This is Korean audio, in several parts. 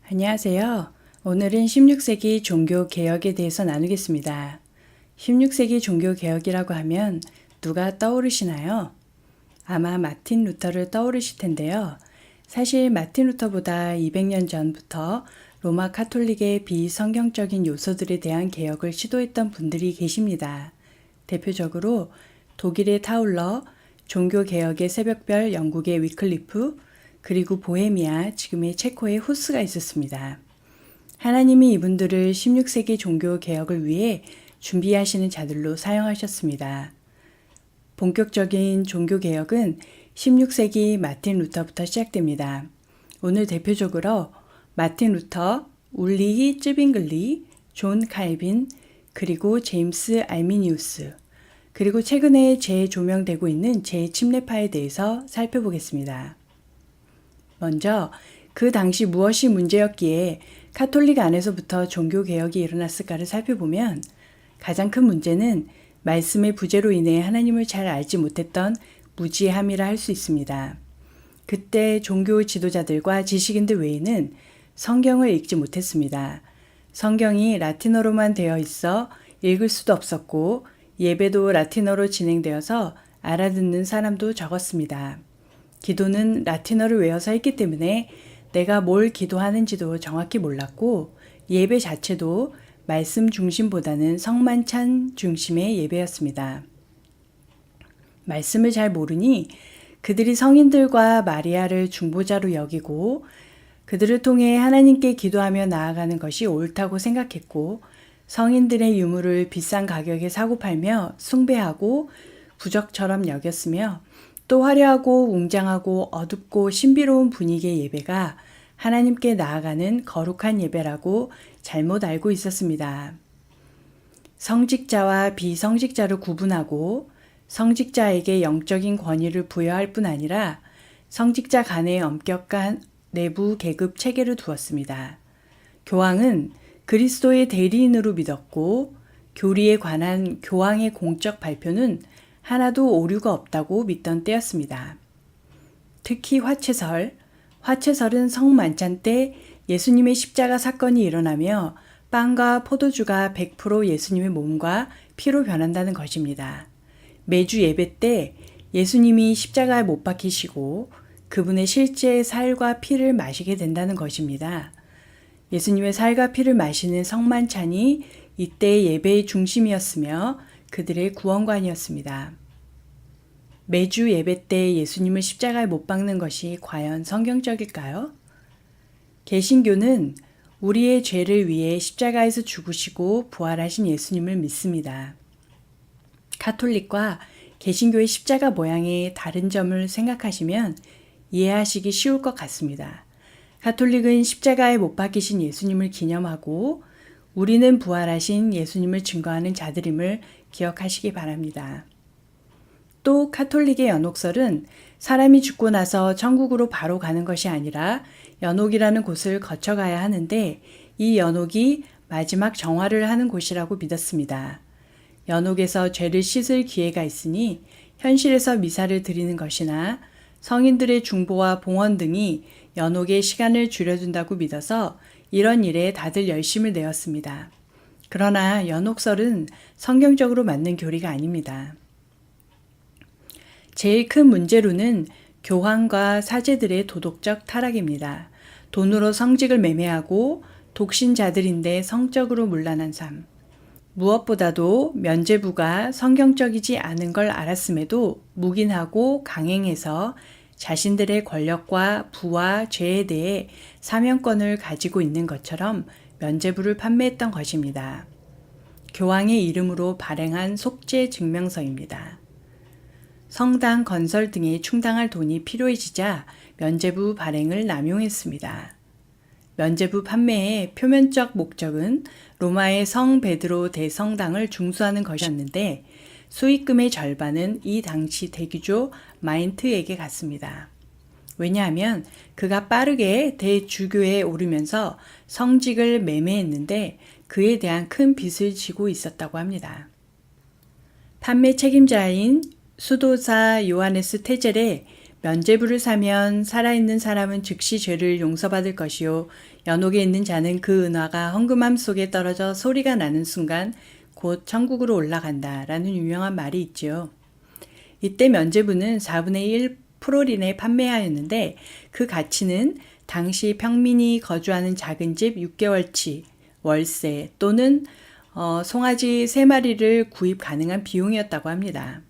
안녕하세요. 오늘은 16세기 종교 개혁에 대해서 나누겠습니다. 16세기 종교 개혁이라고 하면 누가 떠오르시나요? 아마 마틴 루터를 떠오르실 텐데요. 사실 마틴 루터보다 200년 전부터 로마 카톨릭의 비성경적인 요소들에 대한 개혁을 시도했던 분들이 계십니다. 대표적으로 독일의 타울러, 종교개혁의 새벽별 영국의 위클리프, 그리고 보헤미아, 지금의 체코의 후스가 있었습니다. 하나님이 이분들을 16세기 종교개혁을 위해 준비하시는 자들로 사용하셨습니다. 본격적인 종교개혁은 16세기 마틴 루터부터 시작됩니다. 오늘 대표적으로 마틴 루터, 울리히 쯔빙글리, 존 칼빈, 그리고 제임스 알미니우스, 그리고 최근에 재조명되고 있는 재침례파에 대해서 살펴보겠습니다. 먼저 그 당시 무엇이 문제였기에 카톨릭 안에서부터 종교개혁이 일어났을까를 살펴보면 가장 큰 문제는 말씀의 부재로 인해 하나님을 잘 알지 못했던 무지함이라 할 수 있습니다. 그때 종교 지도자들과 지식인들 외에는 성경을 읽지 못했습니다. 성경이 라틴어로만 되어 있어 읽을 수도 없었고 예배도 라틴어로 진행되어서 알아듣는 사람도 적었습니다. 기도는 라틴어를 외워서 했기 때문에 내가 뭘 기도하는지도 정확히 몰랐고 예배 자체도 말씀 중심보다는 성만찬 중심의 예배였습니다. 말씀을 잘 모르니 그들이 성인들과 마리아를 중보자로 여기고 그들을 통해 하나님께 기도하며 나아가는 것이 옳다고 생각했고 성인들의 유물을 비싼 가격에 사고 팔며 숭배하고 부적처럼 여겼으며 또 화려하고 웅장하고 어둡고 신비로운 분위기의 예배가 하나님께 나아가는 거룩한 예배라고 잘못 알고 있었습니다. 성직자와 비성직자를 구분하고 성직자에게 영적인 권위를 부여할 뿐 아니라 성직자 간의 엄격한 내부 계급 체계를 두었습니다. 교황은 그리스도의 대리인으로 믿었고 교리에 관한 교황의 공적 발표는 하나도 오류가 없다고 믿던 때였습니다. 특히 화채설은 성만찬 때 예수님의 십자가 사건이 일어나며 빵과 포도주가 100% 예수님의 몸과 피로 변한다는 것입니다. 매주 예배 때 예수님이 십자가에 못 박히시고 그분의 실제 살과 피를 마시게 된다는 것입니다. 예수님의 살과 피를 마시는 성만찬이 이때의 예배의 중심이었으며 그들의 구원관이었습니다. 매주 예배 때 예수님을 십자가에 못 박는 것이 과연 성경적일까요? 개신교는 우리의 죄를 위해 십자가에서 죽으시고 부활하신 예수님을 믿습니다. 카톨릭과 개신교의 십자가 모양의 다른 점을 생각하시면 이해하시기 쉬울 것 같습니다. 카톨릭은 십자가에 못 박히신 예수님을 기념하고 우리는 부활하신 예수님을 증거하는 자들임을 기억하시기 바랍니다. 또 카톨릭의 연옥설은 사람이 죽고 나서 천국으로 바로 가는 것이 아니라 연옥이라는 곳을 거쳐가야 하는데 이 연옥이 마지막 정화를 하는 곳이라고 믿었습니다. 연옥에서 죄를 씻을 기회가 있으니 현실에서 미사를 드리는 것이나 성인들의 중보와 봉헌 등이 연옥의 시간을 줄여준다고 믿어서 이런 일에 다들 열심을 내었습니다. 그러나 연옥설은 성경적으로 맞는 교리가 아닙니다. 제일 큰 문제로는 교황과 사제들의 도덕적 타락입니다. 돈으로 성직을 매매하고 독신자들인데 성적으로 문란한 삶. 무엇보다도 면죄부가 성경적이지 않은 걸 알았음에도 묵인하고 강행해서 자신들의 권력과 부와 죄에 대해 사명권을 가지고 있는 것처럼 면죄부를 판매했던 것입니다. 교황의 이름으로 발행한 속죄 증명서입니다. 성당 건설 등에 충당할 돈이 필요해지자 면죄부 발행을 남용했습니다. 면죄부 판매의 표면적 목적은 로마의 성 베드로 대성당을 중수하는 것이었는데 수익금의 절반은 이 당시 대규조 마인트에게 갔습니다. 왜냐하면 그가 빠르게 대주교에 오르면서 성직을 매매했는데 그에 대한 큰 빚을 지고 있었다고 합니다. 판매 책임자인 수도사 요하네스 테젤의 면죄부를 사면 살아있는 사람은 즉시 죄를 용서받을 것이요 연옥에 있는 자는 그 은화가 헝금함 속에 떨어져 소리가 나는 순간 곧 천국으로 올라간다 라는 유명한 말이 있지요. 이때 면죄부는 4분의 1 프롤인에 판매하였는데 그 가치는 당시 평민이 거주하는 작은 집 6개월치 월세 또는 송아지 3마리를 구입 가능한 비용이었다고 합니다.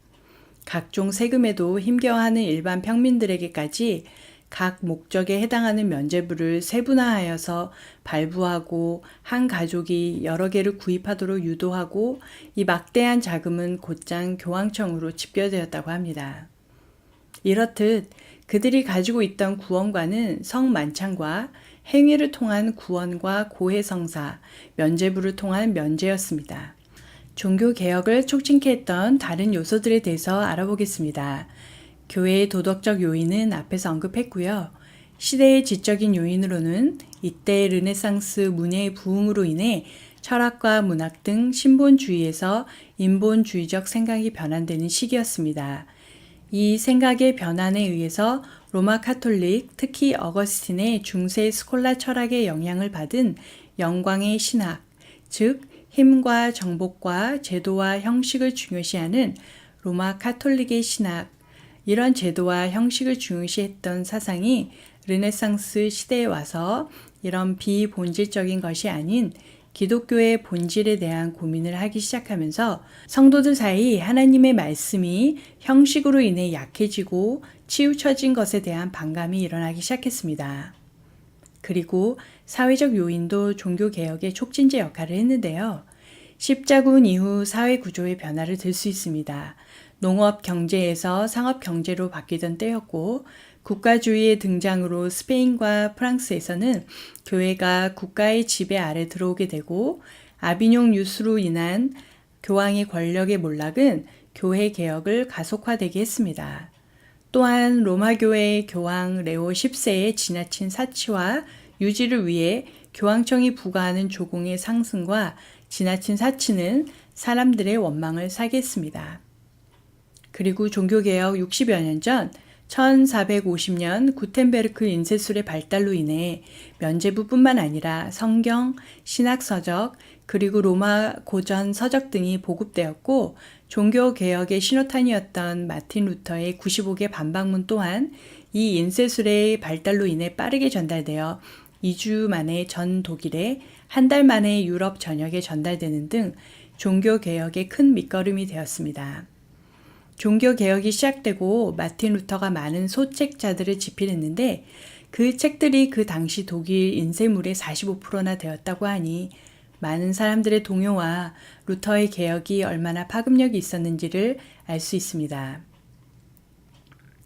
각종 세금에도 힘겨워하는 일반 평민들에게까지 각 목적에 해당하는 면죄부를 세분화하여서 발부하고 한 가족이 여러 개를 구입하도록 유도하고 이 막대한 자금은 곧장 교황청으로 집결되었다고 합니다. 이렇듯 그들이 가지고 있던 구원관은 성만찬과 행위를 통한 구원과 고해성사, 면죄부를 통한 면죄였습니다. 종교개혁을 촉진케 했던 다른 요소들에 대해서 알아보겠습니다. 교회의 도덕적 요인은 앞에서 언급했고요. 시대의 지적인 요인으로는 이때 르네상스 문예의 부흥으로 인해 철학과 문학 등 신본주의에서 인본주의적 생각이 변환되는 시기였습니다. 이 생각의 변환에 의해서 로마 카톨릭, 특히 어거스틴의 중세 스콜라 철학의 영향을 받은 영광의 신학, 즉 힘과 정복과 제도와 형식을 중요시하는 로마 카톨릭의 신학, 이런 제도와 형식을 중요시했던 사상이 르네상스 시대에 와서 이런 비본질적인 것이 아닌 기독교의 본질에 대한 고민을 하기 시작하면서 성도들 사이 하나님의 말씀이 형식으로 인해 약해지고 치우쳐진 것에 대한 반감이 일어나기 시작했습니다. 그리고 사회적 요인도 종교개혁의 촉진제 역할을 했는데요. 십자군 이후 사회 구조의 변화를 들 수 있습니다. 농업 경제에서 상업 경제로 바뀌던 때였고 국가주의의 등장으로 스페인과 프랑스에서는 교회가 국가의 지배 아래 들어오게 되고 아비뇽 유수로 인한 교황의 권력의 몰락은 교회 개혁을 가속화되게 했습니다. 또한 로마교회의 교황 레오 10세의 지나친 사치와 유지를 위해 교황청이 부과하는 조공의 상승과 지나친 사치는 사람들의 원망을 사게 했습니다. 그리고 종교개혁 60여 년 전 1450년 구텐베르크 인쇄술의 발달로 인해 면죄부뿐만 아니라 성경, 신학서적, 그리고 로마 고전 서적 등이 보급되었고 종교개혁의 신호탄이었던 마틴 루터의 95개 반박문 또한 이 인쇄술의 발달로 인해 빠르게 전달되어 2주 만에 전 독일에, 한 달 만에 유럽 전역에 전달되는 등 종교개혁의 큰 밑거름이 되었습니다. 종교개혁이 시작되고 마틴 루터가 많은 소책자들을 집필했는데 그 책들이 그 당시 독일 인쇄물의 45%나 되었다고 하니 많은 사람들의 동요와 루터의 개혁이 얼마나 파급력이 있었는지를 알 수 있습니다.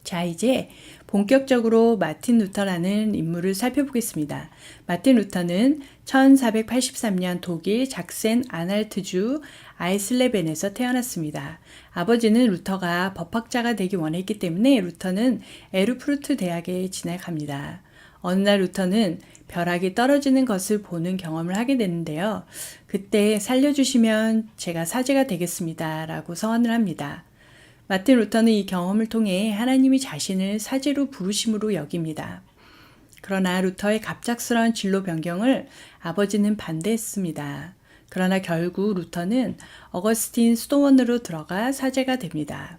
자, 이제 본격적으로 마틴 루터라는 인물을 살펴보겠습니다. 마틴 루터는 1483년 독일 작센 아날트주 아이슬레벤에서 태어났습니다. 아버지는 루터가 법학자가 되기 원했기 때문에 루터는 에르푸르트 대학에 진학합니다. 어느 날 루터는 벼락이 떨어지는 것을 보는 경험을 하게 되는데요. 그때 살려주시면 제가 사제가 되겠습니다. 라고 서원을 합니다. 마틴 루터는 이 경험을 통해 하나님이 자신을 사제로 부르심으로 여깁니다. 그러나 루터의 갑작스러운 진로 변경을 아버지는 반대했습니다. 그러나 결국 루터는 어거스틴 수도원으로 들어가 사제가 됩니다.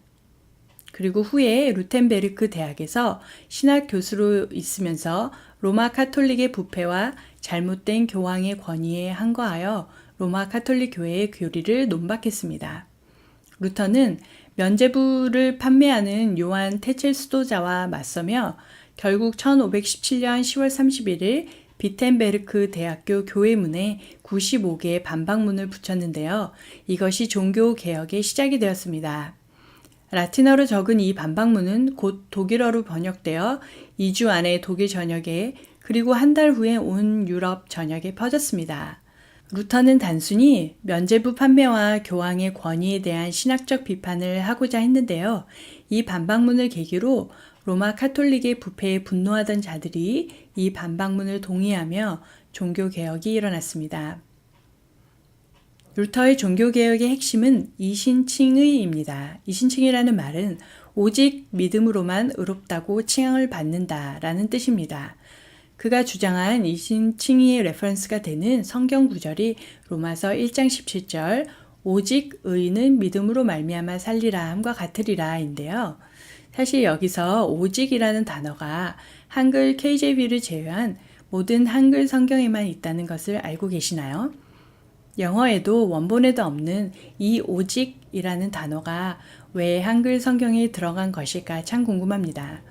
그리고 후에 루텐베르크 대학에서 신학 교수로 있으면서 로마 카톨릭의 부패와 잘못된 교황의 권위에 항거하여 로마 카톨릭 교회의 교리를 논박했습니다. 루터는 면죄부를 판매하는 요한 테첼 수도자와 맞서며 결국 1517년 10월 31일 비텐베르크 대학교 교회문에 95개의 반박문을 붙였는데요. 이것이 종교개혁의 시작이 되었습니다. 라틴어로 적은 이 반박문은 곧 독일어로 번역되어 2주 안에 독일 전역에 그리고 한 달 후에 온 유럽 전역에 퍼졌습니다. 루터는 단순히 면죄부 판매와 교황의 권위에 대한 신학적 비판을 하고자 했는데요. 이 반박문을 계기로 로마 카톨릭의 부패에 분노하던 자들이 이 반박문을 동의하며 종교개혁이 일어났습니다. 루터의 종교개혁의 핵심은 이신칭의입니다. 이신칭이라는 말은 오직 믿음으로만 의롭다고 칭함을 받는다라는 뜻입니다. 그가 주장한 이신칭의의 레퍼런스가 되는 성경 구절이 로마서 1장 17절 오직 의인은 믿음으로 말미암아 살리라 함과 같으리라인데요. 사실 여기서 오직이라는 단어가 한글 KJV를 제외한 모든 한글 성경에만 있다는 것을 알고 계시나요? 영어에도 원본에도 없는 이 오직이라는 단어가 왜 한글 성경에 들어간 것일까 참 궁금합니다.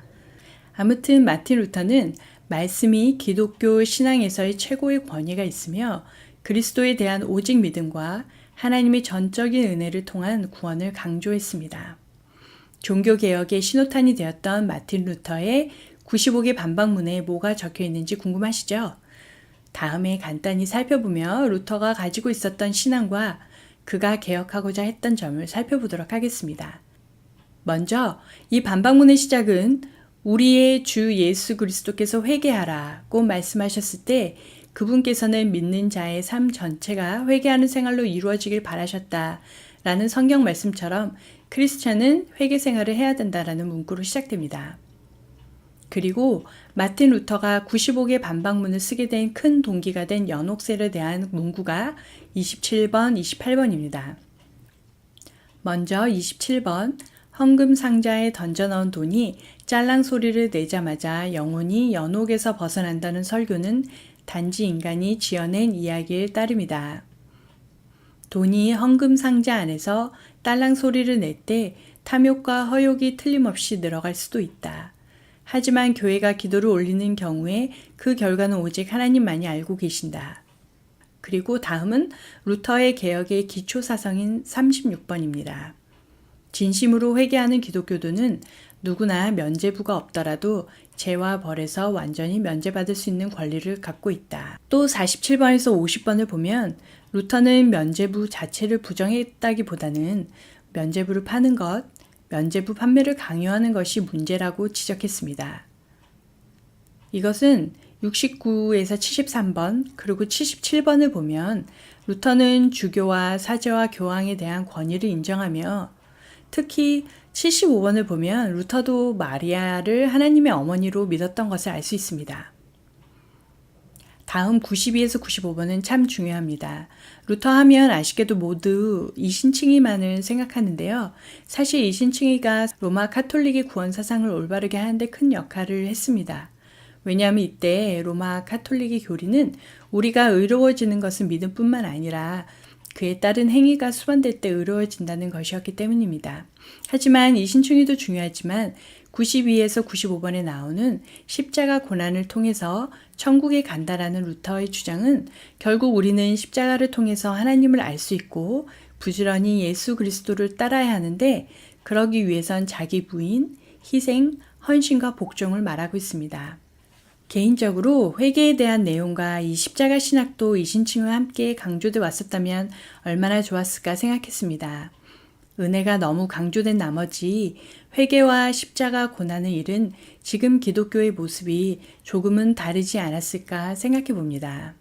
아무튼 마틴 루터는 말씀이 기독교 신앙에서의 최고의 권위가 있으며 그리스도에 대한 오직 믿음과 하나님의 전적인 은혜를 통한 구원을 강조했습니다. 종교개혁의 신호탄이 되었던 마틴 루터의 95개 반박문에 뭐가 적혀 있는지 궁금하시죠? 다음에 간단히 살펴보며 루터가 가지고 있었던 신앙과 그가 개혁하고자 했던 점을 살펴보도록 하겠습니다. 먼저 이 반박문의 시작은 우리의 주 예수 그리스도께서 회개하라고 말씀하셨을 때 그분께서는 믿는 자의 삶 전체가 회개하는 생활로 이루어지길 바라셨다라는 성경 말씀처럼 크리스찬은 회개 생활을 해야 된다라는 문구로 시작됩니다. 그리고 마틴 루터가 95개 반박문을 쓰게 된 큰 동기가 된 연옥셀에 대한 문구가 27번, 28번입니다. 먼저 27번 헌금 상자에 던져넣은 돈이 짤랑 소리를 내자마자 영혼이 연옥에서 벗어난다는 설교는 단지 인간이 지어낸 이야기일 따름이다. 돈이 헌금 상자 안에서 딸랑 소리를 낼 때 탐욕과 허욕이 틀림없이 늘어갈 수도 있다. 하지만 교회가 기도를 올리는 경우에 그 결과는 오직 하나님만이 알고 계신다. 그리고 다음은 루터의 개혁의 기초사성인 36번입니다. 진심으로 회개하는 기독교도는 누구나 면죄부가 없더라도 죄와 벌에서 완전히 면제받을 수 있는 권리를 갖고 있다. 또 47번에서 50번을 보면 루터는 면죄부 자체를 부정했다기보다는 면죄부를 파는 것, 면죄부 판매를 강요하는 것이 문제라고 지적했습니다. 이것은 69에서 73번 그리고 77번을 보면 루터는 주교와 사제와 교황에 대한 권위를 인정하며 특히 75번을 보면 루터도 마리아를 하나님의 어머니로 믿었던 것을 알 수 있습니다. 다음 92에서 95번은 참 중요합니다. 루터 하면 아쉽게도 모두 이신칭의만을 생각하는데요. 사실 이신칭의가 로마 카톨릭의 구원 사상을 올바르게 하는데 큰 역할을 했습니다. 왜냐하면 이때 로마 카톨릭의 교리는 우리가 의로워지는 것은 믿음뿐만 아니라 그에 따른 행위가 수반될 때 의로워진다는 것이었기 때문입니다. 하지만 이신칭의도 중요하지만 92에서 95번에 나오는 십자가 고난을 통해서 천국에 간다라는 루터의 주장은 결국 우리는 십자가를 통해서 하나님을 알 수 있고 부지런히 예수 그리스도를 따라야 하는데 그러기 위해선 자기 부인, 희생, 헌신과 복종을 말하고 있습니다. 개인적으로 회개에 대한 내용과 이 십자가 신학도 이신칭의와 함께 강조돼 왔었다면 얼마나 좋았을까 생각했습니다. 은혜가 너무 강조된 나머지 회개와 십자가 고난의 일은 지금 기독교의 모습이 조금은 다르지 않았을까 생각해 봅니다.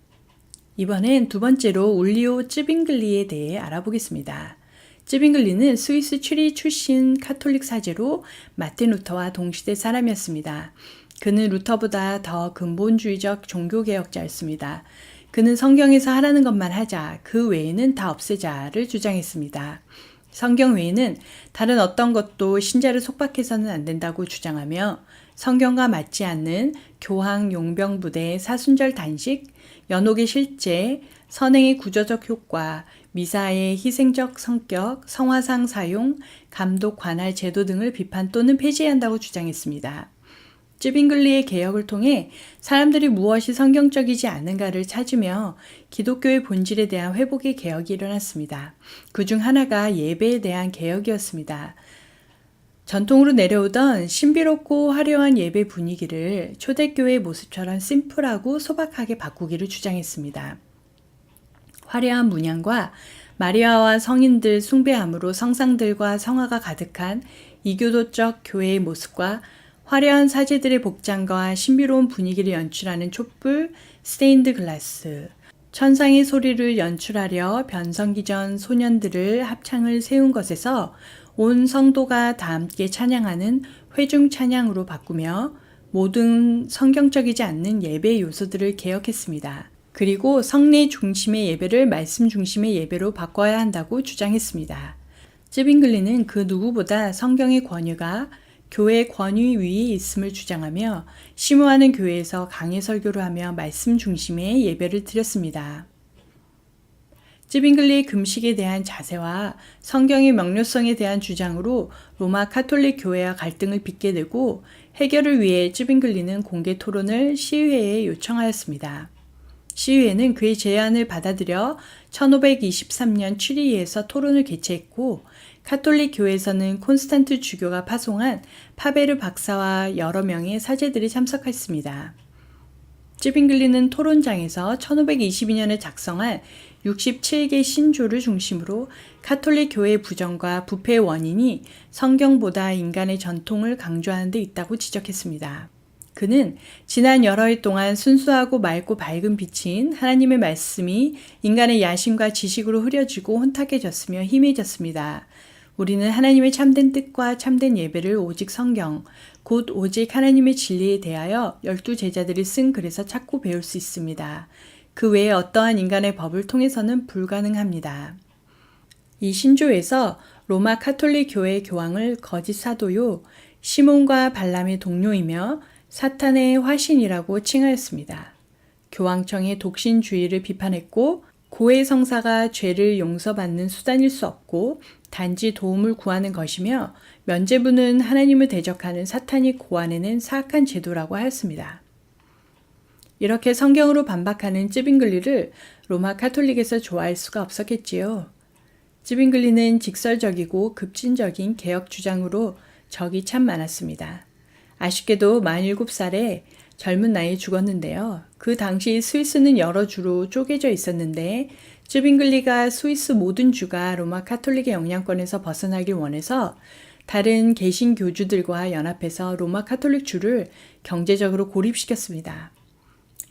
이번엔 두 번째로 울리오 쯔빙글리에 대해 알아보겠습니다. 쯔빙글리는 스위스 취리 출신 카톨릭 사제로 마틴 루터와 동시대 사람이었습니다. 그는 루터보다 더 근본주의적 종교개혁자였습니다. 그는 성경에서 하라는 것만 하자, 그 외에는 다 없애자를 주장했습니다. 성경 외에는 다른 어떤 것도 신자를 속박해서는 안 된다고 주장하며 성경과 맞지 않는 교황 용병부대 사순절 단식, 연옥의 실제, 선행의 구조적 효과, 미사의 희생적 성격, 성화상 사용, 감독 관할 제도 등을 비판 또는 폐지한다고 주장했습니다. 쯔빙글리의 개혁을 통해 사람들이 무엇이 성경적이지 않은가를 찾으며 기독교의 본질에 대한 회복의 개혁이 일어났습니다. 그중 하나가 예배에 대한 개혁이었습니다. 전통으로 내려오던 신비롭고 화려한 예배 분위기를 초대교회의 모습처럼 심플하고 소박하게 바꾸기를 주장했습니다. 화려한 문양과 마리아와 성인들 숭배함으로 성상들과 성화가 가득한 이교도적 교회의 모습과 화려한 사제들의 복장과 신비로운 분위기를 연출하는 촛불, 스테인드 글라스, 천상의 소리를 연출하려 변성기 전 소년들을 합창을 세운 것에서 온 성도가 다 함께 찬양하는 회중 찬양으로 바꾸며 모든 성경적이지 않는 예배 요소들을 개혁했습니다. 그리고 성례 중심의 예배를 말씀 중심의 예배로 바꿔야 한다고 주장했습니다. 쯔빙글리는 그 누구보다 성경의 권위가 교회 권위 위에 있음을 주장하며 심호하는 교회에서 강해 설교를 하며 말씀 중심의 예배를 드렸습니다. 쯔빙글리의 금식에 대한 자세와 성경의 명료성에 대한 주장으로 로마 카톨릭 교회와 갈등을 빚게 되고 해결을 위해 쯔빙글리는 공개 토론을 시의회에 요청하였습니다. 시의회는 그의 제안을 받아들여 1523년 추리히에서 토론을 개최했고 카톨릭 교회에서는 콘스탄트 주교가 파송한 파베르 박사와 여러 명의 사제들이 참석했습니다. 쯔빙글리는 토론장에서 1522년에 작성한 67개 신조를 중심으로 카톨릭 교회의 부정과 부패의 원인이 성경보다 인간의 전통을 강조하는 데 있다고 지적했습니다. 그는 지난 여러 해 동안 순수하고 맑고 밝은 빛인 하나님의 말씀이 인간의 야심과 지식으로 흐려지고 혼탁해졌으며 희미해졌습니다. 우리는 하나님의 참된 뜻과 참된 예배를 오직 성경, 곧 오직 하나님의 진리에 대하여 12제자들이 쓴 글에서 찾고 배울 수 있습니다. 그 외에 어떠한 인간의 법을 통해서는 불가능합니다. 이 신조에서 로마 카톨릭 교회 교황을 거짓 사도요, 시몬과 발람의 동료이며 사탄의 화신이라고 칭하였습니다. 교황청의 독신주의를 비판했고 고해 성사가 죄를 용서받는 수단일 수 없고 단지 도움을 구하는 것이며 면죄부는 하나님을 대적하는 사탄이 고안해낸 사악한 제도라고 하였습니다. 이렇게 성경으로 반박하는 쯔빙글리를 로마 카톨릭에서 좋아할 수가 없었겠지요. 쯔빙글리는 직설적이고 급진적인 개혁 주장으로 적이 참 많았습니다. 아쉽게도 47살에 젊은 나이에 죽었는데요. 그 당시 스위스는 여러 주로 쪼개져 있었는데 쯔빙글리가 스위스 모든 주가 로마 카톨릭의 영향권에서 벗어나길 원해서 다른 개신교주들과 연합해서 로마 카톨릭 주를 경제적으로 고립시켰습니다.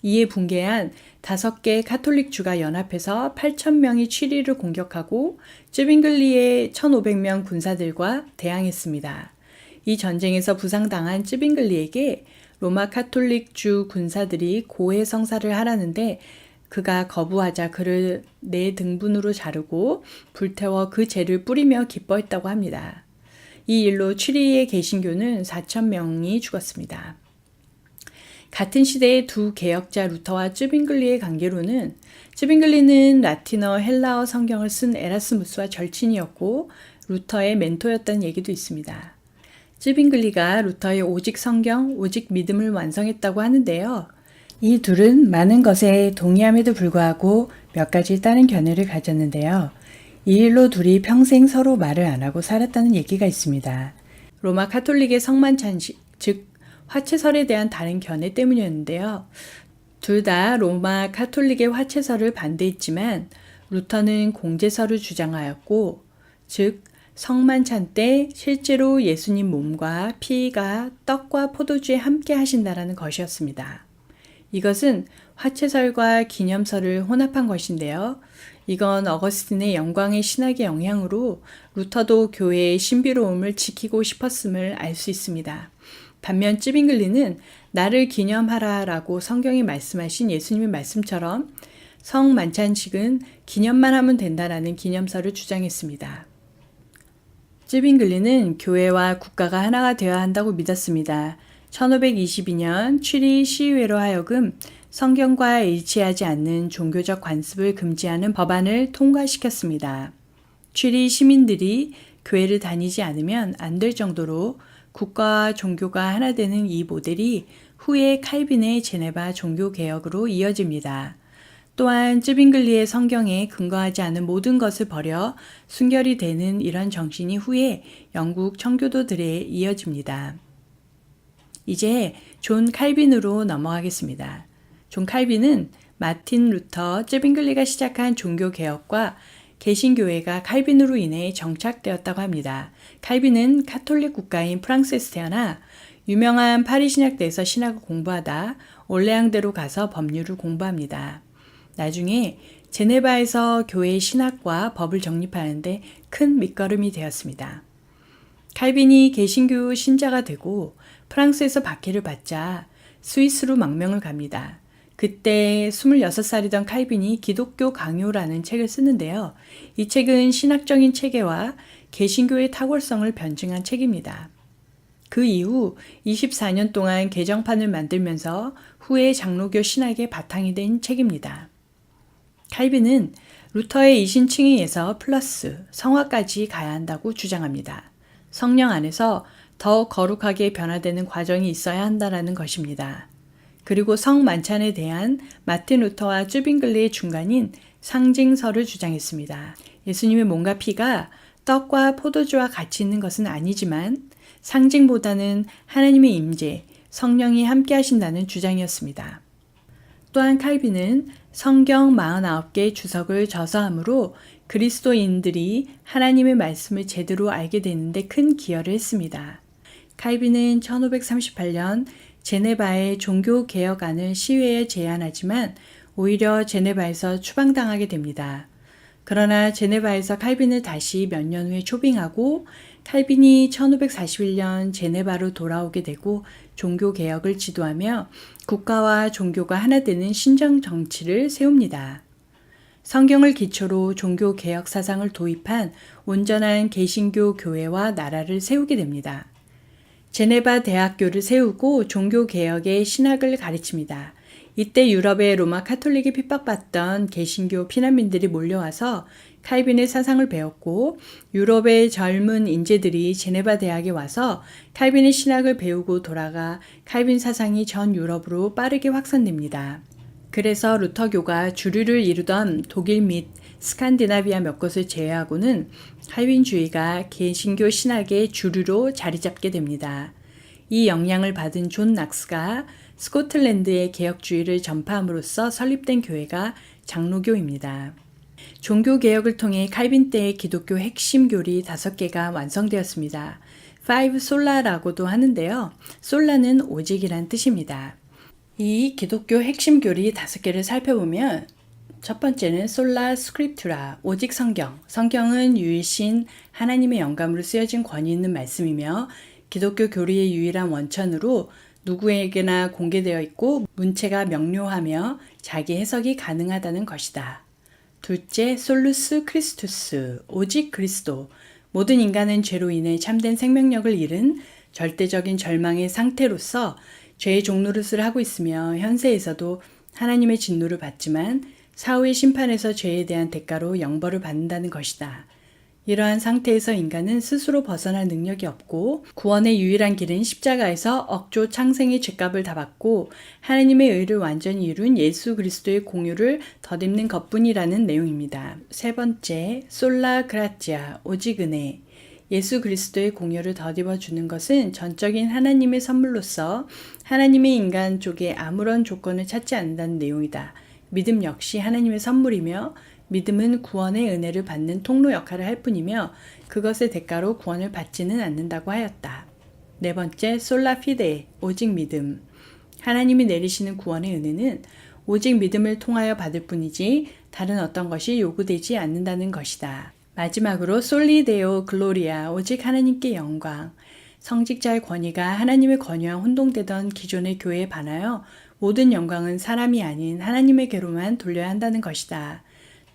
이에 붕괴한 5개 카톨릭 주가 연합해서 8,000명이 취리를 공격하고 쯔빙글리의 1,500명 군사들과 대항했습니다. 이 전쟁에서 부상당한 쯔빙글리에게 로마 카톨릭 주 군사들이 고해 성사를 하라는데 그가 거부하자 그를 네 등분으로 자르고 불태워 그 죄를 뿌리며 기뻐했다고 합니다. 이 일로 취리의 개신교는 4,000명이 죽었습니다. 같은 시대의 두 개혁자 루터와 쯔빙글리의 관계로는 쯔빙글리는 라틴어 헬라어 성경을 쓴 에라스무스와 절친이었고 루터의 멘토였다는 얘기도 있습니다. 쯔빙글리가 루터의 오직 성경, 오직 믿음을 완성했다고 하는데요. 이 둘은 많은 것에 동의함에도 불구하고 몇 가지 다른 견해를 가졌는데요. 이 일로 둘이 평생 서로 말을 안 하고 살았다는 얘기가 있습니다. 로마 카톨릭의 성만찬식, 즉 화채설에 대한 다른 견해 때문이었는데요. 둘 다 로마 카톨릭의 화채설을 반대했지만 루터는 공제설을 주장하였고, 즉 성만찬 때 실제로 예수님 몸과 피가 떡과 포도주에 함께 하신다라는 것이었습니다. 이것은 화채설과 기념설을 혼합한 것인데요. 이건 어거스틴의 영광의 신학의 영향으로 루터도 교회의 신비로움을 지키고 싶었음을 알 수 있습니다. 반면 쯔빙글리는 나를 기념하라라고 성경에 말씀하신 예수님의 말씀처럼 성만찬식은 기념만 하면 된다라는 기념설을 주장했습니다. 쯔빙글리는 교회와 국가가 하나가 되어야 한다고 믿었습니다. 1522년 취리 시의회로 하여금 성경과 일치하지 않는 종교적 관습을 금지하는 법안을 통과시켰습니다. 취리 시민들이 교회를 다니지 않으면 안 될 정도로 국가와 종교가 하나 되는 이 모델이 후에 칼빈의 제네바 종교개혁으로 이어집니다. 또한 쯔빙글리의 성경에 근거하지 않은 모든 것을 버려 순결이 되는 이런 정신이 후에 영국 청교도들에 이어집니다. 이제 존 칼빈으로 넘어가겠습니다. 존 칼빈은 마틴 루터, 쯔빙글리가 시작한 종교개혁과 개신교회가 칼빈으로 인해 정착되었다고 합니다. 칼빈은 카톨릭 국가인 프랑스에서 태어나 유명한 파리 신학대에서 신학을 공부하다 올레앙대로 가서 법률을 공부합니다. 나중에 제네바에서 교회의 신학과 법을 정립하는데 큰 밑거름이 되었습니다. 칼빈이 개신교 신자가 되고 프랑스에서 박해를 받자 스위스로 망명을 갑니다. 그때 26살이던 칼빈이 기독교 강요라는 책을 쓰는데요. 이 책은 신학적인 체계와 개신교의 탁월성을 변증한 책입니다. 그 이후 24년 동안 개정판을 만들면서 후에 장로교 신학의 바탕이 된 책입니다. 칼빈은 루터의 이신칭의에서 플러스 성화까지 가야 한다고 주장합니다. 성령 안에서 더 거룩하게 변화되는 과정이 있어야 한다는 것입니다. 그리고 성만찬에 대한 마틴 루터와 쯔빙글리의 중간인 상징설을 주장했습니다. 예수님의 몸과 피가 떡과 포도주와 같이 있는 것은 아니지만 상징보다는 하나님의 임재, 성령이 함께 하신다는 주장이었습니다. 또한 칼빈은 성경 49개의 주석을 저서함으로 그리스도인들이 하나님의 말씀을 제대로 알게 되는데 큰 기여를 했습니다. 칼빈은 1538년 제네바의 종교개혁안을 시위에 제안하지만 오히려 제네바에서 추방당하게 됩니다. 그러나 제네바에서 칼빈을 다시 몇 년 후에 초빙하고 칼빈이 1541년 제네바로 돌아오게 되고 종교개혁을 지도하며 국가와 종교가 하나 되는 신정 정치를 세웁니다. 성경을 기초로 종교개혁 사상을 도입한 온전한 개신교 교회와 나라를 세우게 됩니다. 제네바 대학교를 세우고 종교개혁의 신학을 가르칩니다. 이때 유럽의 로마 카톨릭이 핍박받던 개신교 피난민들이 몰려와서 칼빈의 사상을 배웠고 유럽의 젊은 인재들이 제네바 대학에 와서 칼빈의 신학을 배우고 돌아가 칼빈 사상이 전 유럽으로 빠르게 확산됩니다. 그래서 루터교가 주류를 이루던 독일 및 스칸디나비아 몇 곳을 제외하고는 칼빈주의가 개신교 신학의 주류로 자리 잡게 됩니다. 이 영향을 받은 존 낙스가 스코틀랜드의 개혁주의를 전파함으로써 설립된 교회가 장로교입니다. 종교개혁을 통해 칼빈 때의 기독교 핵심 교리 5개가 완성되었습니다. 5 솔라라고도 하는데요. 솔라는 오직이란 뜻입니다. 이 기독교 핵심 교리 5개를 살펴보면 첫 번째는 솔라 스크립투라, 오직 성경. 성경은 유일신 하나님의 영감으로 쓰여진 권위 있는 말씀이며 기독교 교리의 유일한 원천으로 누구에게나 공개되어 있고 문체가 명료하며 자기 해석이 가능하다는 것이다. 둘째, 솔루스 크리스투스, 오직 그리스도. 모든 인간은 죄로 인해 참된 생명력을 잃은 절대적인 절망의 상태로서 죄의 종노릇을 하고 있으며 현세에서도 하나님의 진노를 받지만 사후의 심판에서 죄에 대한 대가로 영벌을 받는다는 것이다. 이러한 상태에서 인간은 스스로 벗어날 능력이 없고 구원의 유일한 길은 십자가에서 억조 창생의 죄값을 다 받고 하나님의 의를 완전히 이룬 예수 그리스도의 공유를 덧입는 것뿐이라는 내용입니다. 세 번째, 솔라 그라티아, 오직 은혜. 예수 그리스도의 공유를 덧입어 주는 것은 전적인 하나님의 선물로서 하나님의 인간 쪽에 아무런 조건을 찾지 않는다는 내용이다. 믿음 역시 하나님의 선물이며 믿음은 구원의 은혜를 받는 통로 역할을 할 뿐이며 그것의 대가로 구원을 받지는 않는다고 하였다. 네 번째, 솔라 피데, 오직 믿음. 하나님이 내리시는 구원의 은혜는 오직 믿음을 통하여 받을 뿐이지 다른 어떤 것이 요구되지 않는다는 것이다. 마지막으로 솔리 데오 글로리아, 오직 하나님께 영광. 성직자의 권위가 하나님의 권위와 혼동되던 기존의 교회에 반하여 모든 영광은 사람이 아닌 하나님에게로만 돌려야 한다는 것이다.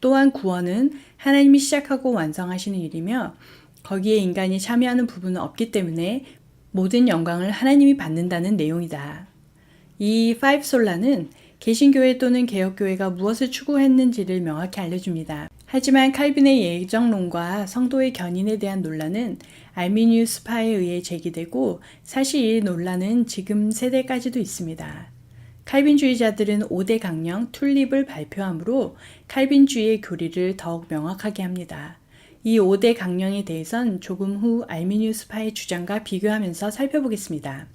또한 구원은 하나님이 시작하고 완성하시는 일이며 거기에 인간이 참여하는 부분은 없기 때문에 모든 영광을 하나님이 받는다는 내용이다. 이 5솔라는 개신교회 또는 개혁교회가 무엇을 추구했는지를 명확히 알려줍니다. 하지만 칼빈의 예정론과 성도의 견인에 대한 논란은 알미니우스파에 의해 제기되고 사실 이 논란은 지금 세대까지도 있습니다. 칼빈주의자들은 5대 강령 툴립을 발표하므로 칼빈주의의 교리를 더욱 명확하게 합니다. 이 5대 강령에 대해선 조금 후 알미니우스파의 주장과 비교하면서 살펴보겠습니다.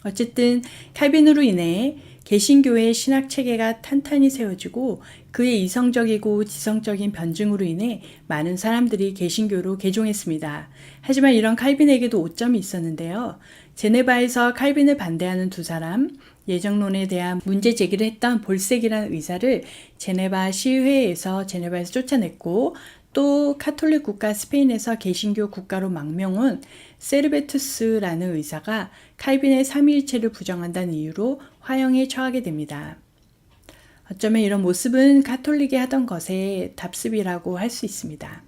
어쨌든 칼빈으로 인해 개신교회의 신학체계가 탄탄히 세워지고 그의 이성적이고 지성적인 변증으로 인해 많은 사람들이 개신교로 개종했습니다. 하지만 이런 칼빈에게도 오점이 있었는데요. 제네바에서 칼빈을 반대하는 두 사람, 예정론에 대한 문제 제기를 했던 볼색이라는 의사를 제네바에서 쫓아냈고 또 카톨릭 국가 스페인에서 개신교 국가로 망명한 세르베투스라는 의사가 칼빈의 삼위일체를 부정한다는 이유로 화형에 처하게 됩니다. 어쩌면 이런 모습은 가톨릭이 하던 것의 답습이라고 할 수 있습니다.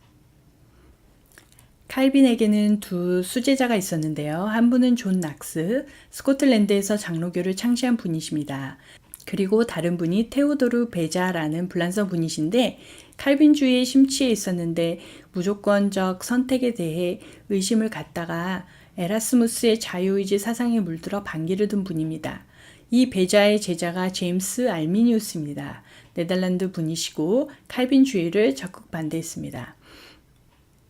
칼빈에게는 두 수제자가 있었는데요. 한 분은 존 낙스, 스코틀랜드에서 장로교를 창시한 분이십니다. 그리고 다른 분이 테오도르 베자라는 불란서 분이신데 칼빈주의에 심취해 있었는데 무조건적 선택에 대해 의심을 갖다가 에라스무스의 자유의지 사상에 물들어 반기를 든 분입니다. 이 베자의 제자가 제임스 알미니우스입니다. 네덜란드 분이시고 칼빈주의를 적극 반대했습니다.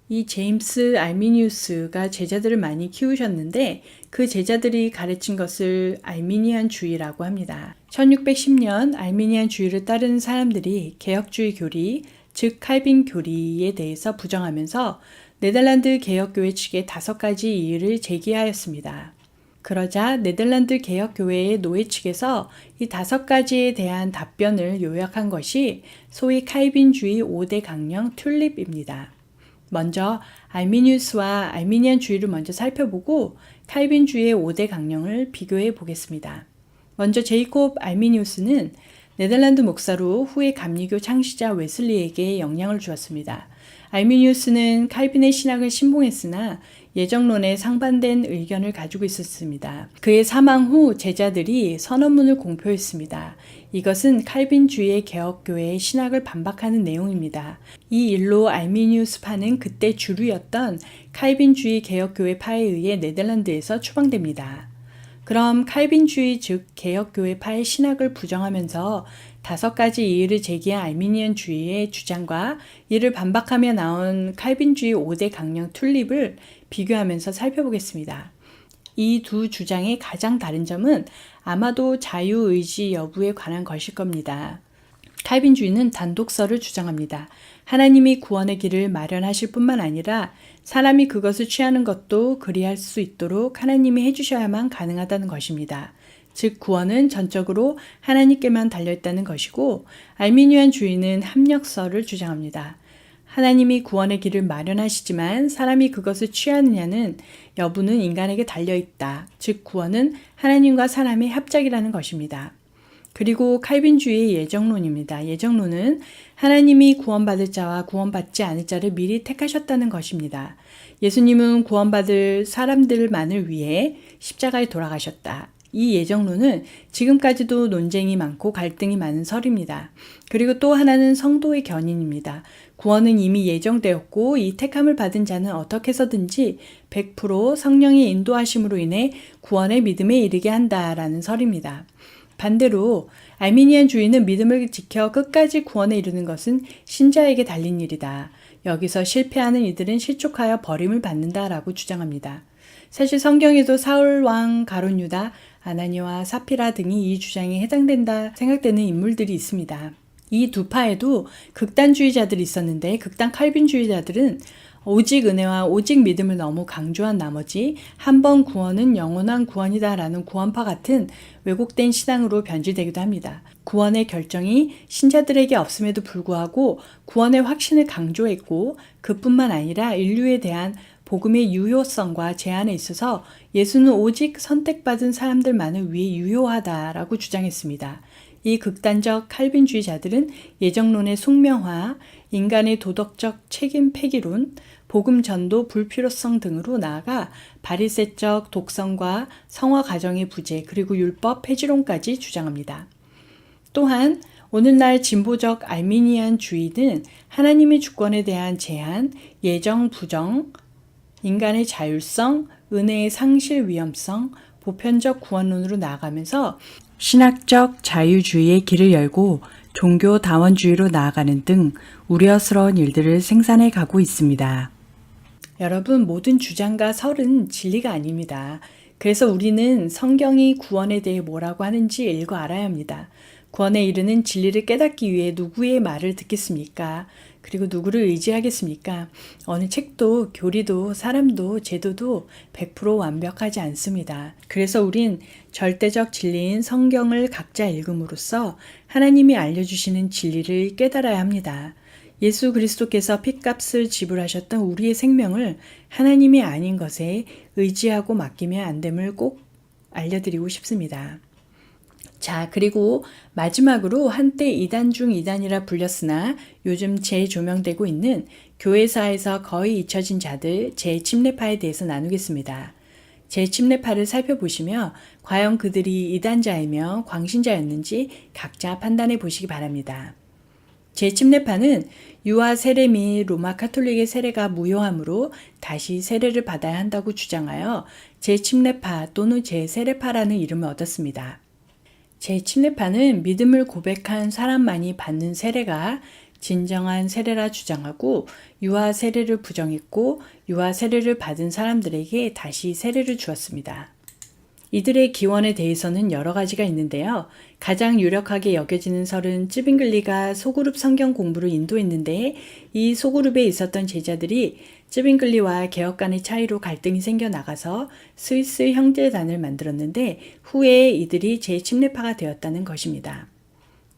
이 제임스 알미니우스가 제자들을 많이 키우셨는데 그 제자들이 가르친 것을 알미니안주의라고 합니다. 1610년 알미니안주의를 따르는 사람들이 개혁주의 교리, 즉 칼빈 교리에 대해서 부정하면서 네덜란드 개혁교회 측에 5가지 이의를 제기하였습니다. 그러자 네덜란드 개혁교회의 노예 측에서 이 5가지에 대한 답변을 요약한 것이 소위 칼빈주의 5대 강령 튤립입니다. 먼저 알미니우스와 알미니안주의를 먼저 살펴보고 칼빈주의의 5대 강령을 비교해 보겠습니다. 먼저 제이콥 알미니우스는 네덜란드 목사로 후에 감리교 창시자 웨슬리에게 영향을 주었습니다. 알미니우스는 칼빈의 신학을 신봉했으나 예정론에 상반된 의견을 가지고 있었습니다. 그의 사망 후 제자들이 선언문을 공표했습니다. 이것은 칼빈주의의 개혁교회의 신학을 반박하는 내용입니다. 이 일로 알미니우스파는 그때 주류였던 칼빈주의 개혁교회파에 의해 네덜란드에서 추방됩니다. 그럼 칼빈주의 즉 개혁교회파의 신학을 부정하면서 5가지 이의를 제기한 알미니안주의의 주장과 이를 반박하며 나온 칼빈주의 5대 강령 튤립을 비교하면서 살펴보겠습니다. 이 두 주장의 가장 다른 점은 아마도 자유의지 여부에 관한 것일 겁니다. 칼빈주의는 단독설을 주장합니다. 하나님이 구원의 길을 마련하실 뿐만 아니라 사람이 그것을 취하는 것도 그리할 수 있도록 하나님이 해주셔야만 가능하다는 것입니다. 즉 구원은 전적으로 하나님께만 달려있다는 것이고 알미니안주의는 합력설을 주장합니다. 하나님이 구원의 길을 마련하시지만 사람이 그것을 취하느냐는 여부는 인간에게 달려있다. 즉 구원은 하나님과 사람의 합작이라는 것입니다. 그리고 칼빈주의의 예정론입니다. 예정론은 하나님이 구원받을 자와 구원받지 않을 자를 미리 택하셨다는 것입니다. 예수님은 구원받을 사람들만을 위해 십자가에 돌아가셨다. 이 예정론은 지금까지도 논쟁이 많고 갈등이 많은 설입니다. 그리고 또 하나는 성도의 견인입니다. 구원은 이미 예정되었고 이 택함을 받은 자는 어떻게 해서든지 100% 성령의 인도하심으로 인해 구원의 믿음에 이르게 한다라는 설입니다. 반대로 알미니안주의는 믿음을 지켜 끝까지 구원에 이르는 것은 신자에게 달린 일이다. 여기서 실패하는 이들은 실족하여 버림을 받는다라고 주장합니다. 사실 성경에도 사울 왕 가룟 유다, 아나니와 사피라 등이 이 주장에 해당된다 생각되는 인물들이 있습니다. 이 두 파에도 극단주의자들이 있었는데 극단 칼빈주의자들은 오직 은혜와 오직 믿음을 너무 강조한 나머지 한 번 구원은 영원한 구원이다라는 구원파 같은 왜곡된 신앙으로 변질되기도 합니다. 구원의 결정이 신자들에게 없음에도 불구하고 구원의 확신을 강조했고 그뿐만 아니라 인류에 대한 복음의 유효성과 제한에 있어서 예수는 오직 선택받은 사람들만을 위해 유효하다라고 주장했습니다. 이 극단적 칼빈주의자들은 예정론의 숙명화, 인간의 도덕적 책임 폐기론, 복음 전도 불필요성 등으로 나아가 바리새적 독성과 성화 과정의 부재 그리고 율법 폐지론까지 주장합니다. 또한 오늘날 진보적 알미니안주의는 하나님의 주권에 대한 제한, 예정 부정, 인간의 자율성, 은혜의 상실 위험성, 보편적 구원론으로 나아가면서 신학적 자유주의의 길을 열고 종교 다원주의로 나아가는 등 우려스러운 일들을 생산해 가고 있습니다. 여러분, 모든 주장과 설은 진리가 아닙니다. 그래서 우리는 성경이 구원에 대해 뭐라고 하는지 읽어 알아야 합니다. 구원에 이르는 진리를 깨닫기 위해 누구의 말을 듣겠습니까? 그리고 누구를 의지하겠습니까? 어느 책도, 교리도, 사람도, 제도도 100% 완벽하지 않습니다. 그래서 우린 절대적 진리인 성경을 각자 읽음으로써 하나님이 알려주시는 진리를 깨달아야 합니다. 예수 그리스도께서 핏값을 지불하셨던 우리의 생명을 하나님이 아닌 것에 의지하고 맡기면 안 됨을 꼭 알려드리고 싶습니다. 자, 그리고 마지막으로 한때 이단 중 이단이라 불렸으나 요즘 재조명되고 있는 교회사에서 거의 잊혀진 자들 재침례파에 대해서 나누겠습니다. 재침례파를 살펴보시며 과연 그들이 이단자이며 광신자였는지 각자 판단해 보시기 바랍니다. 재침례파는 유아 세례 및 로마 카톨릭의 세례가 무효하므로 다시 세례를 받아야 한다고 주장하여 재침례파 또는 재세례파라는 이름을 얻었습니다. 재침례파는 믿음을 고백한 사람만이 받는 세례가 진정한 세례라 주장하고 유아 세례를 부정했고 유아 세례를 받은 사람들에게 다시 세례를 주었습니다. 이들의 기원에 대해서는 여러 가지가 있는데요. 가장 유력하게 여겨지는 설은 쯔빙글리가 소그룹 성경 공부를 인도했는데 이 소그룹에 있었던 제자들이 쯔빙글리와 개혁 간의 차이로 갈등이 생겨나가서 스위스 형제단을 만들었는데 후에 이들이 재침례파가 되었다는 것입니다.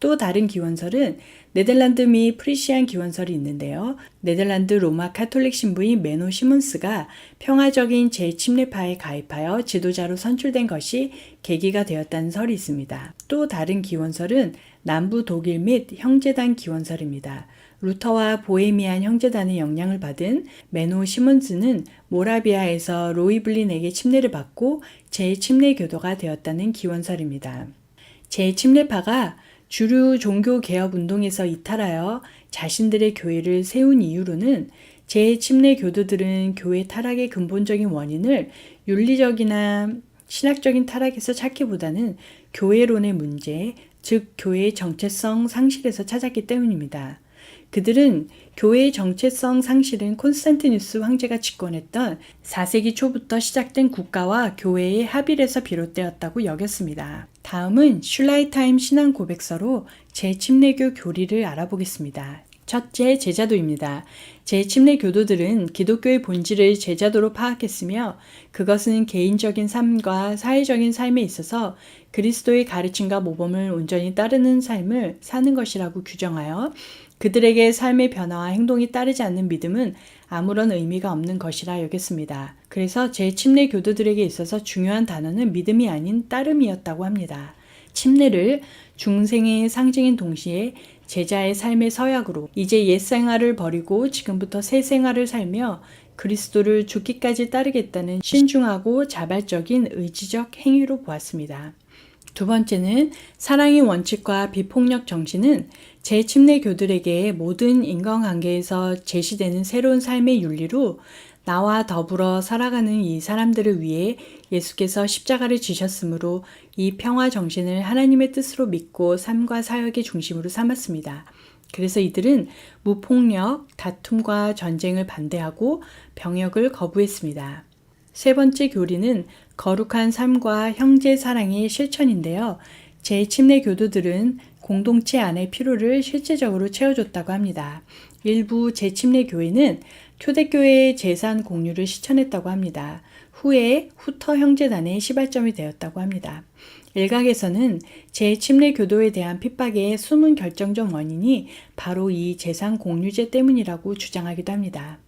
또 다른 기원설은 네덜란드 및 프리시안 기원설이 있는데요. 네덜란드 로마 카톨릭 신부인 메노 시몬스가 평화적인 재침례파에 가입하여 지도자로 선출된 것이 계기가 되었다는 설이 있습니다. 또 다른 기원설은 남부 독일 및 형제단 기원설입니다. 루터와 보헤미안 형제단의 영향을 받은 메노 시몬스는 모라비아에서 로이블린에게 침례를 받고 재침례 교도가 되었다는 기원설입니다. 재침례파가 주류 종교개혁 운동에서 이탈하여 자신들의 교회를 세운 이유로는 재침례 교도들은 교회 타락의 근본적인 원인을 윤리적이나 신학적인 타락에서 찾기보다는 교회론의 문제, 즉 교회의 정체성 상실에서 찾았기 때문입니다. 그들은 교회의 정체성 상실은 콘스탄티누스 황제가 집권했던 4세기 초부터 시작된 국가와 교회의 합일에서 비롯되었다고 여겼습니다. 다음은 슐라이타임 신앙 고백서로 재침례교 교리를 알아보겠습니다. 첫째, 제자도입니다. 재침례 교도들은 기독교의 본질을 제자도로 파악했으며 그것은 개인적인 삶과 사회적인 삶에 있어서 그리스도의 가르침과 모범을 온전히 따르는 삶을 사는 것이라고 규정하여 그들에게 삶의 변화와 행동이 따르지 않는 믿음은 아무런 의미가 없는 것이라 여겼습니다. 그래서 재침례 교도들에게 있어서 중요한 단어는 믿음이 아닌 따름이었다고 합니다. 침례를 중생의 상징인 동시에 제자의 삶의 서약으로 이제 옛 생활을 버리고 지금부터 새 생활을 살며 그리스도를 죽기까지 따르겠다는 신중하고 자발적인 의지적 행위로 보았습니다. 두 번째는 사랑의 원칙과 비폭력 정신은 재침례 교들에게 모든 인간관계에서 제시되는 새로운 삶의 윤리로 나와 더불어 살아가는 이 사람들을 위해 예수께서 십자가를 지셨으므로 이 평화 정신을 하나님의 뜻으로 믿고 삶과 사역의 중심으로 삼았습니다. 그래서 이들은 무폭력, 다툼과 전쟁을 반대하고 병역을 거부했습니다. 세 번째 교리는 거룩한 삶과 형제 사랑의 실천인데요. 재침례 교도들은 공동체 안의 필요를 실제적으로 채워줬다고 합니다. 일부 재침례 교회는 초대교회의 재산 공유를 실천했다고 합니다. 후에 후터 형제단의 시발점이 되었다고 합니다. 일각에서는 재침례 교도에 대한 핍박의 숨은 결정적 원인이 바로 이 재산 공유제 때문이라고 주장하기도 합니다.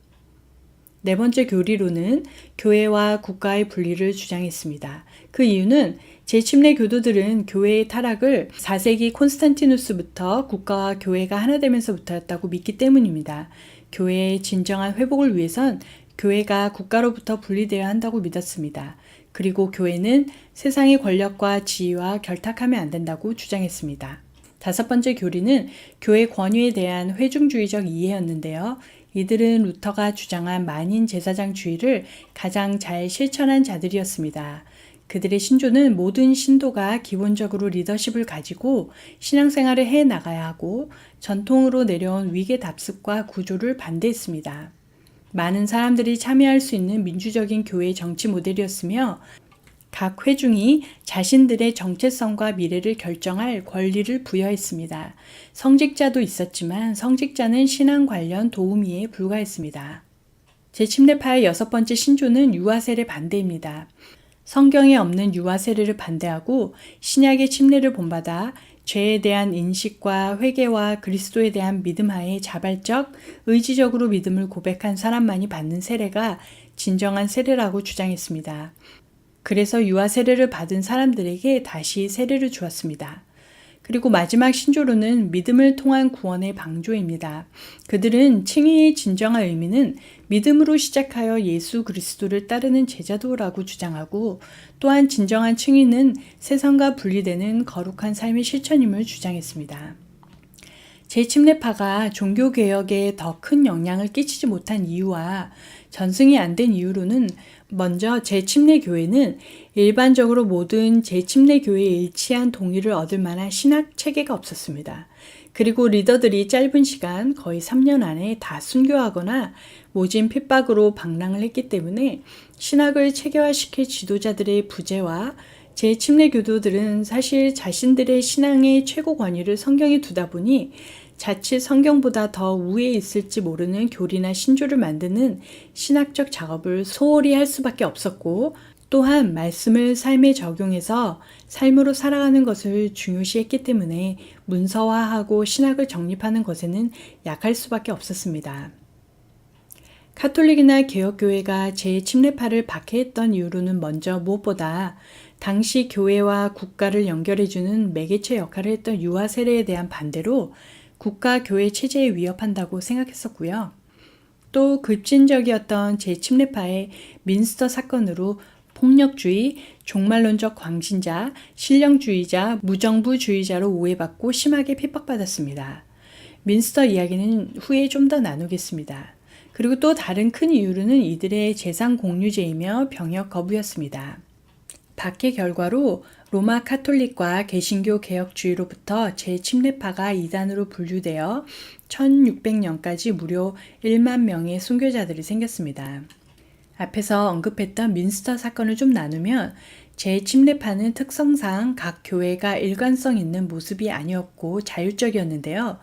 네 번째 교리로는 교회와 국가의 분리를 주장했습니다. 그 이유는 재침례 교도들은 교회의 타락을 4세기 콘스탄티누스부터 국가와 교회가 하나 되면서부터였다고 믿기 때문입니다. 교회의 진정한 회복을 위해선 교회가 국가로부터 분리되어야 한다고 믿었습니다. 그리고 교회는 세상의 권력과 지위와 결탁하면 안 된다고 주장했습니다. 다섯 번째 교리는 교회 권위에 대한 회중주의적 이해였는데요. 이들은 루터가 주장한 만인 제사장주의를 가장 잘 실천한 자들이었습니다. 그들의 신조는 모든 신도가 기본적으로 리더십을 가지고 신앙생활을 해 나가야 하고 전통으로 내려온 위계 답습과 구조를 반대했습니다. 많은 사람들이 참여할 수 있는 민주적인 교회 정치 모델이었으며 각 회중이 자신들의 정체성과 미래를 결정할 권리를 부여했습니다. 성직자도 있었지만 성직자는 신앙 관련 도우미에 불과했습니다. 재침례파의 여섯 번째 신조는 유아세례 반대입니다. 성경에 없는 유아세례를 반대하고 신약의 침례를 본받아 죄에 대한 인식과 회개와 그리스도에 대한 믿음 하에 자발적, 의지적으로 믿음을 고백한 사람만이 받는 세례가 진정한 세례라고 주장했습니다. 그래서 유아 세례를 받은 사람들에게 다시 세례를 주었습니다. 그리고 마지막 신조로는 믿음을 통한 구원의 방조입니다. 그들은 칭의의 진정한 의미는 믿음으로 시작하여 예수 그리스도를 따르는 제자도라고 주장하고, 또한 진정한 칭의는 세상과 분리되는 거룩한 삶의 실천임을 주장했습니다. 재침례파가 종교개혁에 더 큰 영향을 끼치지 못한 이유와 전승이 안 된 이유로는, 먼저 재침례교회는 일반적으로 모든 재침례교회에 일치한 동의를 얻을 만한 신학 체계가 없었습니다. 그리고 리더들이 짧은 시간, 거의 3년 안에 다 순교하거나 모진 핍박으로 방랑을 했기 때문에 신학을 체계화시킬 지도자들의 부재와 재침례 교도들은 사실 자신들의 신앙의 최고 권위를 성경에 두다 보니 자칫 성경보다 더 우위에 있을지 모르는 교리나 신조를 만드는 신학적 작업을 소홀히 할 수밖에 없었고, 또한 말씀을 삶에 적용해서 삶으로 살아가는 것을 중요시했기 때문에 문서화하고 신학을 정립하는 것에는 약할 수밖에 없었습니다. 카톨릭이나 개혁교회가 재침례파를 박해했던 이유로는 먼저 무엇보다 당시 교회와 국가를 연결해주는 매개체 역할을 했던 유아 세례에 대한 반대로 국가 교회 체제에 위협한다고 생각했었고요. 또 급진적이었던 재침례파의 민스터 사건으로 폭력주의, 종말론적 광신자, 신령주의자, 무정부주의자로 오해받고 심하게 핍박받았습니다. 민스터 이야기는 후에 좀 더 나누겠습니다. 그리고 또 다른 큰 이유로는 이들의 재산 공유제이며 병역 거부였습니다. 박해 결과로 로마 카톨릭과 개신교 개혁주의로부터 재침례파가 이단으로 분류되어 1600년까지 무려 1만 명의 순교자들이 생겼습니다. 앞에서 언급했던 민스터 사건을 좀 나누면, 재침례파는 특성상 각 교회가 일관성 있는 모습이 아니었고 자율적이었는데요.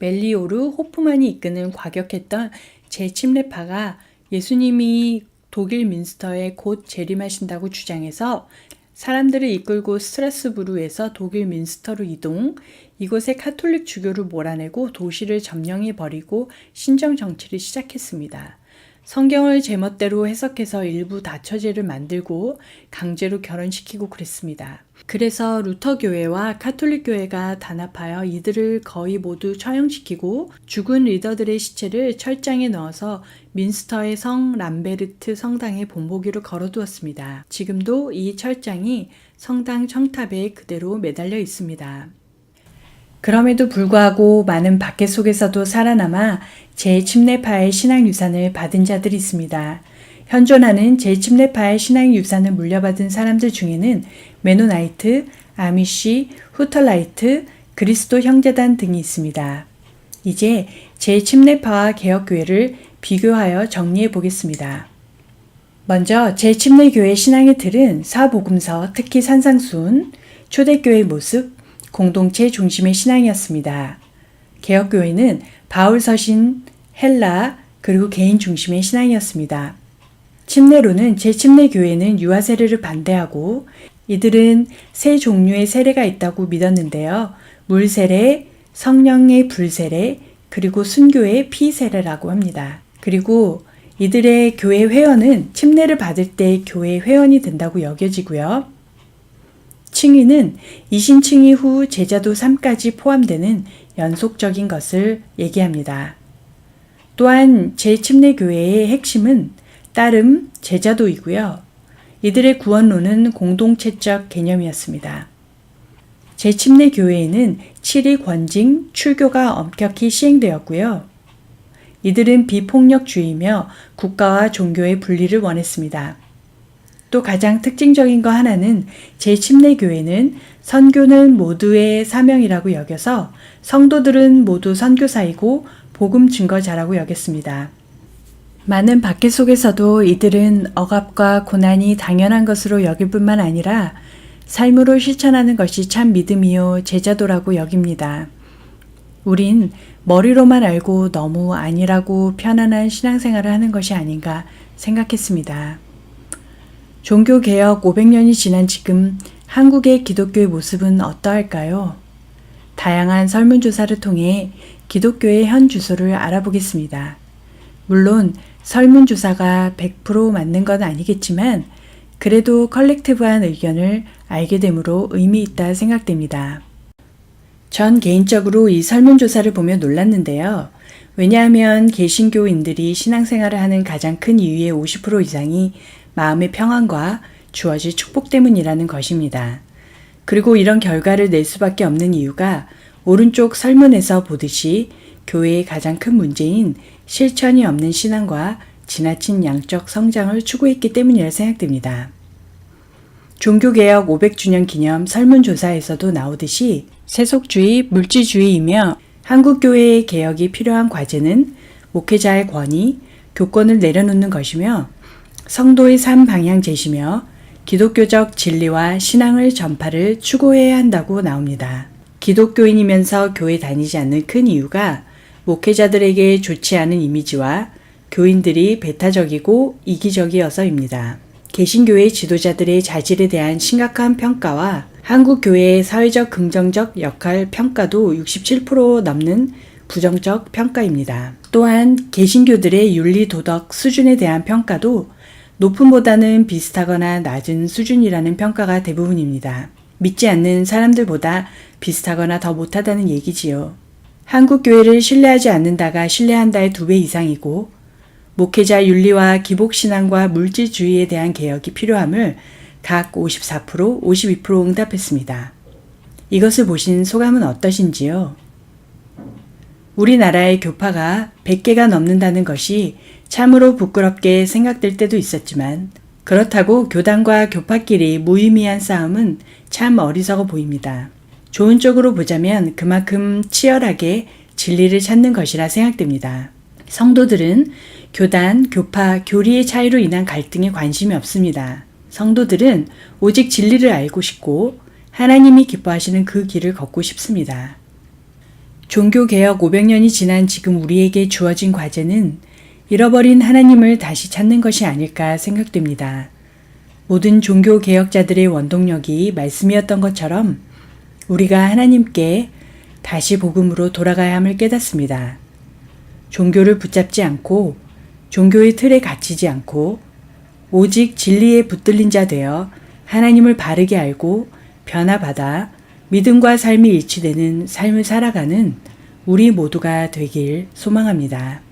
멜리오르 호프만이 이끄는 과격했던 재침례파가 예수님이 독일 민스터에 곧 재림하신다고 주장해서 사람들을 이끌고 스트라스부르에서 독일 민스터로 이동, 이곳에 카톨릭 주교를 몰아내고 도시를 점령해버리고 신정 정치를 시작했습니다. 성경을 제멋대로 해석해서 일부 다처제를 만들고 강제로 결혼시키고 그랬습니다. 그래서 루터 교회와 카톨릭 교회가 단합하여 이들을 거의 모두 처형시키고 죽은 리더들의 시체를 철장에 넣어서 민스터의 성 람베르트 성당에 본보기로 걸어두었습니다. 지금도 이 철장이 성당 청탑에 그대로 매달려 있습니다. 그럼에도 불구하고 많은 박해 속에서도 살아남아 재침례파의 신앙 유산을 받은 자들이 있습니다. 현존하는 재침례파의 신앙 유산을 물려받은 사람들 중에는 메노나이트, 아미시, 후털라이트, 그리스도 형제단 등이 있습니다. 이제 재침례파와 개혁교회를 비교하여 정리해 보겠습니다. 먼저 재침례교회 신앙의 틀은 사복음서, 특히 산상수훈, 초대교회의 모습, 공동체 중심의 신앙이었습니다. 개혁교회는 바울 서신, 헬라, 그리고 개인 중심의 신앙이었습니다. 침례로는 재침례교회는 유아 세례를 반대하고 이들은 세 종류의 세례가 있다고 믿었는데요. 물 세례, 성령의 불 세례, 그리고 순교의 피 세례라고 합니다. 그리고 이들의 교회 회원은 침례를 받을 때 교회 회원이 된다고 여겨지고요. 칭의는 이신칭의 후 제자도 3까지 포함되는 연속적인 것을 얘기합니다. 또한 재침례교회의 핵심은 따름, 제자도이고요. 이들의 구원론은 공동체적 개념이었습니다. 재침례교회에는 7위 권징, 출교가 엄격히 시행되었고요. 이들은 비폭력주의며 국가와 종교의 분리를 원했습니다. 또 가장 특징적인 거 하나는 재침례교회는 선교는 모두의 사명이라고 여겨서 성도들은 모두 선교사이고 복음 증거자라고 여겼습니다. 많은 박해 속에서도 이들은 억압과 고난이 당연한 것으로 여길 뿐만 아니라 삶으로 실천하는 것이 참 믿음이요 제자도라고 여깁니다. 우린 머리로만 알고 너무 아니라고 편안한 신앙생활을 하는 것이 아닌가 생각했습니다. 종교개혁 500년이 지난 지금 한국의 기독교의 모습은 어떠할까요? 다양한 설문조사를 통해 기독교의 현 주소를 알아보겠습니다. 물론 설문조사가 100% 맞는 건 아니겠지만 그래도 컬렉티브한 의견을 알게 되므로 의미 있다 생각됩니다. 전 개인적으로 이 설문조사를 보며 놀랐는데요. 왜냐하면 개신교인들이 신앙생활을 하는 가장 큰 이유의 50% 이상이 마음의 평안과 주어질 축복 때문이라는 것입니다. 그리고 이런 결과를 낼 수밖에 없는 이유가 오른쪽 설문에서 보듯이 교회의 가장 큰 문제인 실천이 없는 신앙과 지나친 양적 성장을 추구했기 때문이라 생각됩니다. 종교개혁 500주년 기념 설문조사에서도 나오듯이 세속주의, 물질주의이며 한국교회의 개혁이 필요한 과제는 목회자의 권위, 교권을 내려놓는 것이며 성도의 삶 방향 제시며 기독교적 진리와 신앙을 전파를 추구해야 한다고 나옵니다. 기독교인이면서 교회 다니지 않는 큰 이유가 목회자들에게 좋지 않은 이미지와 교인들이 배타적이고 이기적이어서입니다. 개신교회 지도자들의 자질에 대한 심각한 평가와 한국교회의 사회적 긍정적 역할 평가도 67% 넘는 부정적 평가입니다. 또한 개신교들의 윤리 도덕 수준에 대한 평가도 높음보다는 비슷하거나 낮은 수준이라는 평가가 대부분입니다. 믿지 않는 사람들보다 비슷하거나 더 못하다는 얘기지요. 한국교회를 신뢰하지 않는다가 신뢰한다의 2배 이상이고 목회자 윤리와 기복신앙과 물질주의에 대한 개혁이 필요함을 각 54%, 52% 응답했습니다. 이것을 보신 소감은 어떠신지요? 우리나라의 교파가 100개가 넘는다는 것이 참으로 부끄럽게 생각될 때도 있었지만 그렇다고 교단과 교파끼리 무의미한 싸움은 참 어리석어 보입니다. 좋은 쪽으로 보자면 그만큼 치열하게 진리를 찾는 것이라 생각됩니다. 성도들은 교단, 교파, 교리의 차이로 인한 갈등에 관심이 없습니다. 성도들은 오직 진리를 알고 싶고 하나님이 기뻐하시는 그 길을 걷고 싶습니다. 종교개혁 500년이 지난 지금 우리에게 주어진 과제는 잃어버린 하나님을 다시 찾는 것이 아닐까 생각됩니다. 모든 종교개혁자들의 원동력이 말씀이었던 것처럼 우리가 하나님께 다시 복음으로 돌아가야 함을 깨닫습니다. 종교를 붙잡지 않고 종교의 틀에 갇히지 않고 오직 진리에 붙들린 자 되어 하나님을 바르게 알고 변화받아 믿음과 삶이 일치되는 삶을 살아가는 우리 모두가 되길 소망합니다.